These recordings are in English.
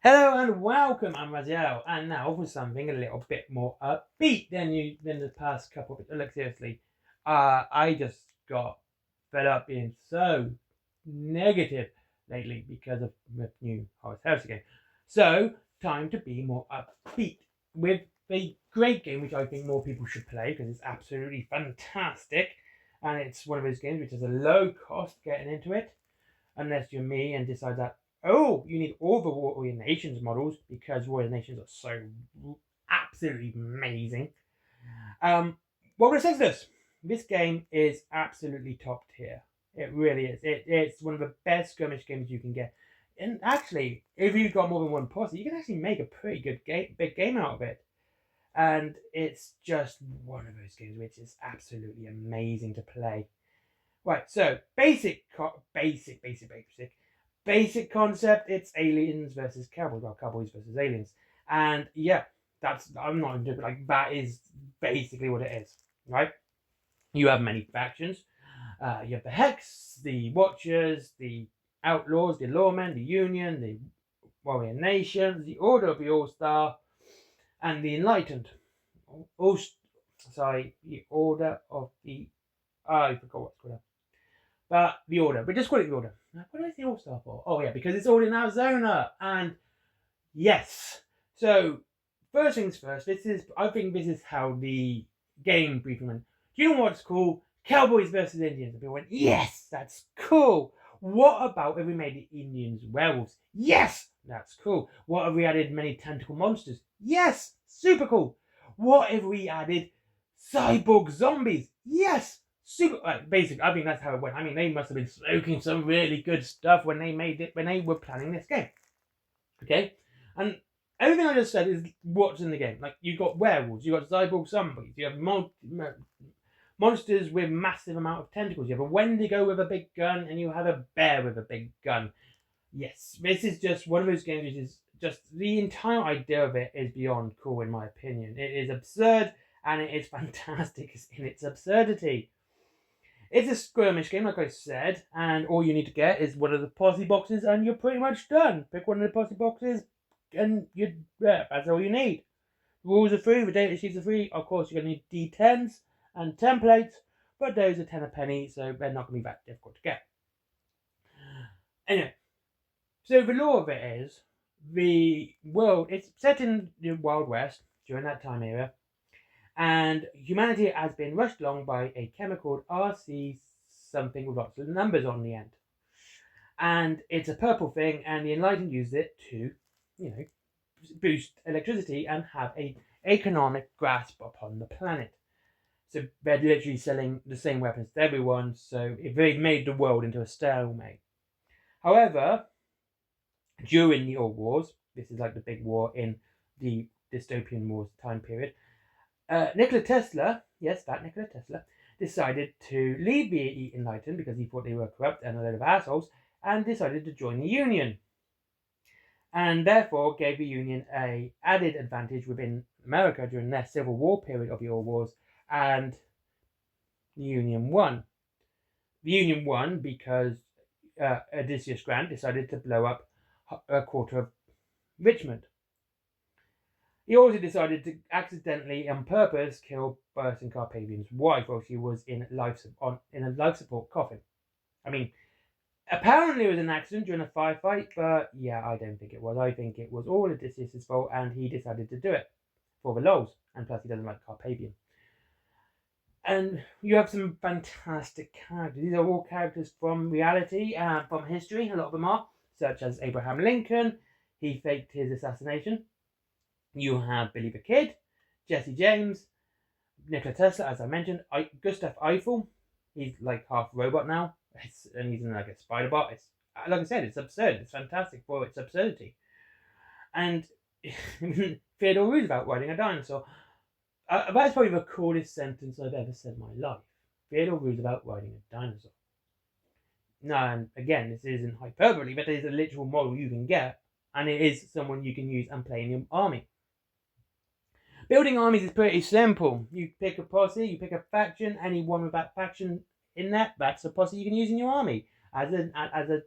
Hello and welcome, I'm Raziel, and now for something a little bit more upbeat than the past couple of. Look, seriously, I just got fed up being so negative lately because of the new horus heresy game. So, time to be more upbeat with a great game which I think more people should play because it's absolutely fantastic, and it's one of those games which is a low cost getting into it, unless you're me and decide that, oh, you need all the Warrior Nations models because Warrior Nations are so absolutely amazing. What says this game is absolutely top tier. It really is. It's one of the best skirmish games you can get. And actually, if you've got more than one posse, you can actually make a pretty good big game out of it. And it's just one of those games which is absolutely amazing to play. Right, so basic concept. It's aliens versus cowboys, well, cowboys versus aliens, and yeah, I'm not into it, but like that is basically what it is, right? You have many factions. You have the Hex, the Watchers, the Outlaws, the Lawmen, the Union, the Warrior Nations, the Order of the All Star, and the Enlightened. All, sorry, the Order of the. I forgot what's called. But the Order. But just call it the Order. What do I say All Star for? Oh, yeah, because it's all in Arizona. And yes. So, first things first, I think this is how the game briefing went. Do you know what's cool? Cowboys versus Indians. And people went, yes, that's cool. What about if we made the Indians werewolves? Yes, that's cool. What if we added many tentacle monsters? Yes, super cool. What if we added cyborg zombies? Yes, super. Basically, I think that's how it went. I mean, they must have been smoking some really good stuff when they were planning this game. Okay, and everything I just said is what's in the game. Like, you got werewolves, you got cyborg zombies, you have monsters with massive amount of tentacles. You have a Wendigo with a big gun, and you have a bear with a big gun. Yes, this is just one of those games which is just, the entire idea of it is beyond cool, in my opinion. It is absurd, and it is fantastic in its absurdity. It's a skirmish game, like I said, and all you need to get is one of the posse boxes, and you're pretty much done. Pick one of the posse boxes, and that's all you need. The rules are free, the data sheets are free. Of course, you're going to need D10s and templates, but those are 10 a penny, so they're not going to be that difficult to get. Anyway, so the law of it is, the world, it's set in the Wild West during that time era, and humanity has been rushed along by a chemical called RC something with lots of numbers on the end. And it's a purple thing, and the Enlightened used it to, boost electricity and have a economic grasp upon the planet. So they're literally selling the same weapons to everyone, so they've made the world into a stalemate. However, during the old wars, this is like the big war in the dystopian wars time period, Nikola Tesla, yes, that Nikola Tesla, decided to leave the Enlightened because he thought they were corrupt and a load of assholes, and decided to join the Union. And therefore gave the Union a added advantage within America during their Civil War period of the Old Wars, and the Union won. The Union won because Odysseus Grant decided to blow up a quarter of Richmond. He also decided to accidentally, on purpose, kill Burson Carpathian's wife while she was in a life support coffin. I mean, apparently it was an accident during a firefight, but yeah, I don't think it was. I think it was all Odysseus' fault, and he decided to do it for the lols, and plus he doesn't like Carpathian. And you have some fantastic characters. These are all characters from reality, from history, a lot of them are, such as Abraham Lincoln. He faked his assassination. You have Billy the Kid, Jesse James, Nikola Tesla, as I mentioned, Gustav Eiffel. He's like half robot now, and he's in like a spider bot. It's, like I said, it's absurd. It's fantastic for its absurdity. And Theodore Roosevelt riding a dinosaur. That's probably the coolest sentence I've ever said in my life. Theodore Roosevelt riding a dinosaur. Now, and again, this isn't hyperbole, but it is a literal model you can get, and it is someone you can use and play in your army. Building armies is pretty simple. You pick a posse, you pick a faction, anyone with that faction in that, that's a posse you can use in your army as an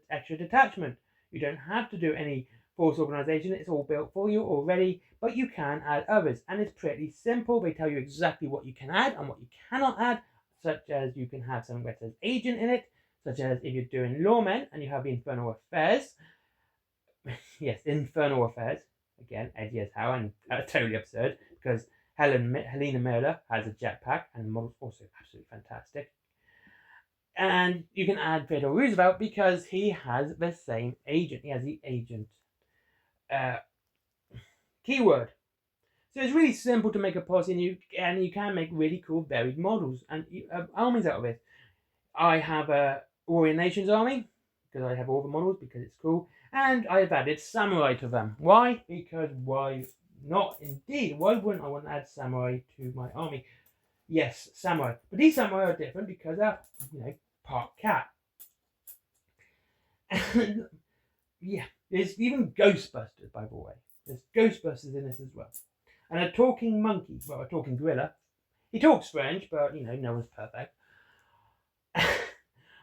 extra detachment. You don't have to do any Force organization, it's all built for you already, but you can add others, and it's pretty simple. They tell you exactly what you can add and what you cannot add, such as you can have something where it says agent in it, such as if you're doing lawmen and you have the Infernal Affairs. Yes, Infernal Affairs. Again, edgy as hell and totally absurd, because Helena Miller has a jetpack, and the model's also absolutely fantastic. And you can add Theodore Roosevelt because he has the same agent. He has the agent keyword. So it's really simple to make a posse, and you can make really cool varied models and armies out of it. I have a Warrior Nations army because I have all the models because it's cool, and I have added samurai to them. Why? Because why not? Indeed, why wouldn't I want to add samurai to my army? Yes, samurai, but these samurai are different because they're part cat. And yeah, there's even Ghostbusters, by the way. There's Ghostbusters in this as well. And a talking monkey, well, a talking gorilla. He talks French, but, no one's perfect.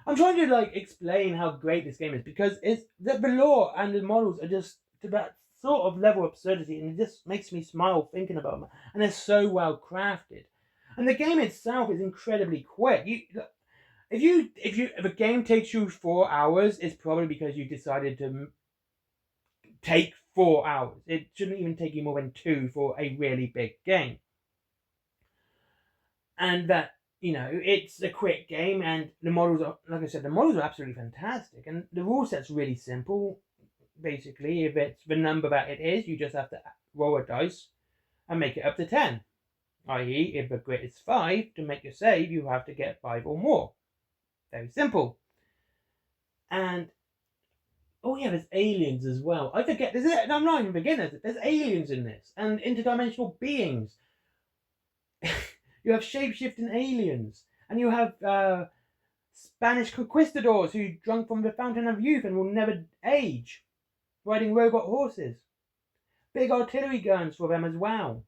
I'm trying to, explain how great this game is, because it's the lore and the models are just to that sort of level of absurdity, and it just makes me smile thinking about them. And they're so well crafted. And the game itself is incredibly quick. If a game takes you 4 hours, it's probably because you decided to take 4 hours. It shouldn't even take you more than 2 for a really big game. And that, it's a quick game, and the models are, like I said, the models are absolutely fantastic. And the rule set's really simple. Basically, if it's the number that it is, you just have to roll a dice and make it up to 10. I.e., if the grit is 5, to make your save, you have to get 5 or more. Very simple. And oh yeah, there's aliens as well. I forget. I'm not even beginners. There's aliens in this, and interdimensional beings. You have shape-shifting aliens, and you have Spanish conquistadors who drunk from the fountain of youth and will never age, riding robot horses. Big artillery guns for them as well.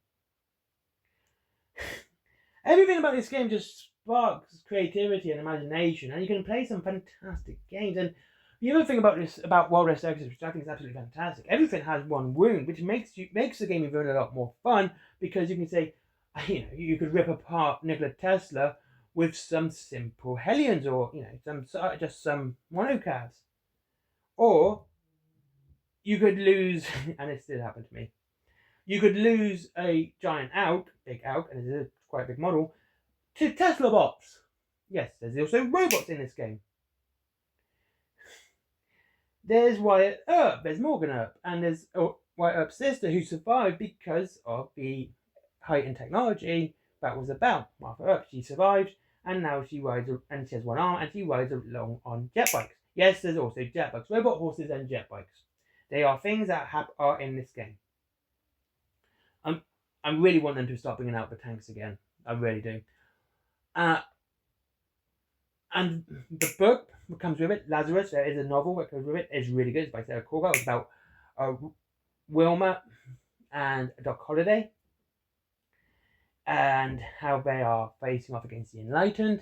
Everything about this game just sparks creativity and imagination, and you can play some fantastic games. And the other thing about Wild West Exodus, which I think is absolutely fantastic, everything has one wound, which makes the game even a lot more fun, because you can say, you could rip apart Nikola Tesla with some simple Hellions, or some monocavs, or you could lose, and it still happened to me. You could lose a giant big Alk, and it's a quite big model, to Tesla bots. Yes, there's also robots in this game. There's Wyatt Earp, there's Morgan Earp, and there's Wyatt Earp's sister who survived because of the heightened technology that was about. Martha Earp, she survived, and now she rides, and she has one arm, and she rides along on jet bikes. Yes, there's also jet bikes, robot horses and jet bikes. They are things that are in this game. I really want them to start bringing out the tanks again. I really do. And the book that comes with it, Lazarus, there is a novel that goes with it. It's really good. It's by Sarah Corwell. It's about Wilma and Doc Holliday, and how they are facing off against the Enlightened.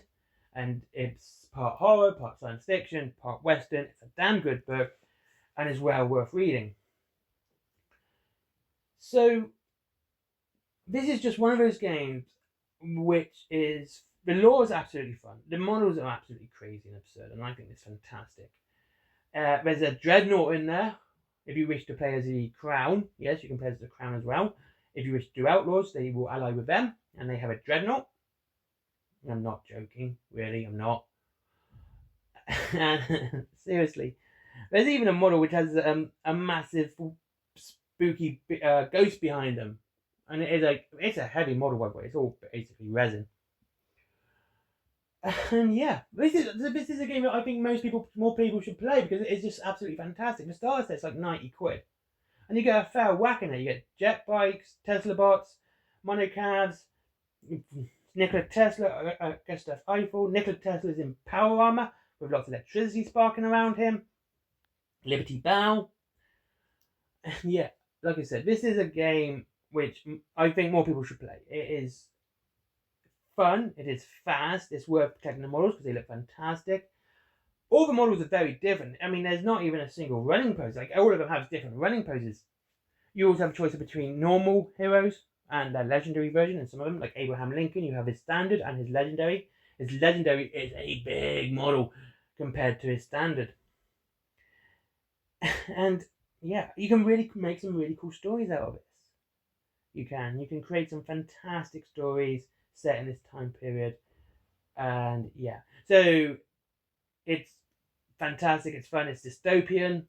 And it's part horror, part science fiction, part western. It's a damn good book, and is well worth reading. So this is just one of those games which is, the lore is absolutely fun. The models are absolutely crazy and absurd, and I think it's fantastic. There's a dreadnought in there. If you wish to play as the Crown, yes, you can play as the Crown as well. If you wish to do Outlaws, they will ally with them, and they have a dreadnought. I'm not joking, really, I'm not. And seriously, there's even a model which has a massive, spooky ghost behind them. And it's a heavy model, by the way. It's all basically resin. And yeah, this is a game that I think more people should play, because it's just absolutely fantastic. The starter set's like 90 quid. And you get a fair whack in it. You get jet bikes, Tesla bots, monocavs, Nikola Tesla, Gustav Eiffel. Nikola Tesla's in power armor with lots of electricity sparking around him. Liberty Bell. And yeah, like I said, this is a game which I think more people should play. It is fun, it is fast, it's worth protecting the models because they look fantastic. all the models are very different. I mean, there's not even a single running pose. Like, all of them have different running poses. You also have a choice between normal heroes and their legendary version, and some of them, like Abraham Lincoln, you have his standard and his legendary. His legendary is a big model compared to his standard. And yeah, you can really make some really cool stories out of this. You can create some fantastic stories set in this time period. And yeah, so it's fantastic, it's fun, it's dystopian.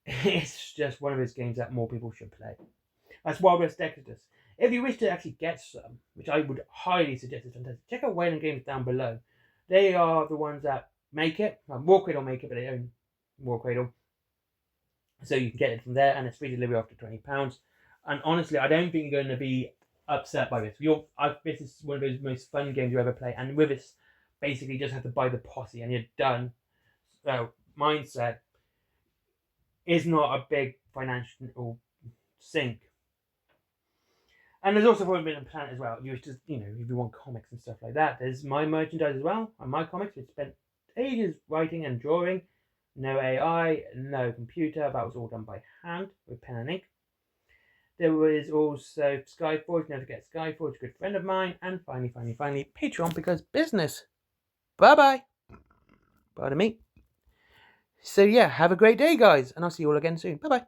It's just one of those games that more people should play. That's Wild West Exodus. If you wish to actually get some, which I would highly suggest, is fantastic, check out Wayland Games down below. They are the ones that make it. War Cradle make it, but they own War Cradle. So you can get it from there, and it's free delivery after £20. And honestly, I don't think you're going to be upset by this. This is one of those most fun games you ever play, and with this, basically you just have to buy the posse and you're done. So mindset is not a big financial sink. And there's also probably been a plan as well. You just, if you want comics and stuff like that, there's my merchandise as well, and my comics, which spent ages writing and drawing. No AI, no computer. That was all done by hand with pen and ink. There was also Skyforge. Never forget Skyforge, a good friend of mine. And finally, Patreon, because business. Bye-bye. Pardon me. So yeah, have a great day, guys. And I'll see you all again soon. Bye-bye.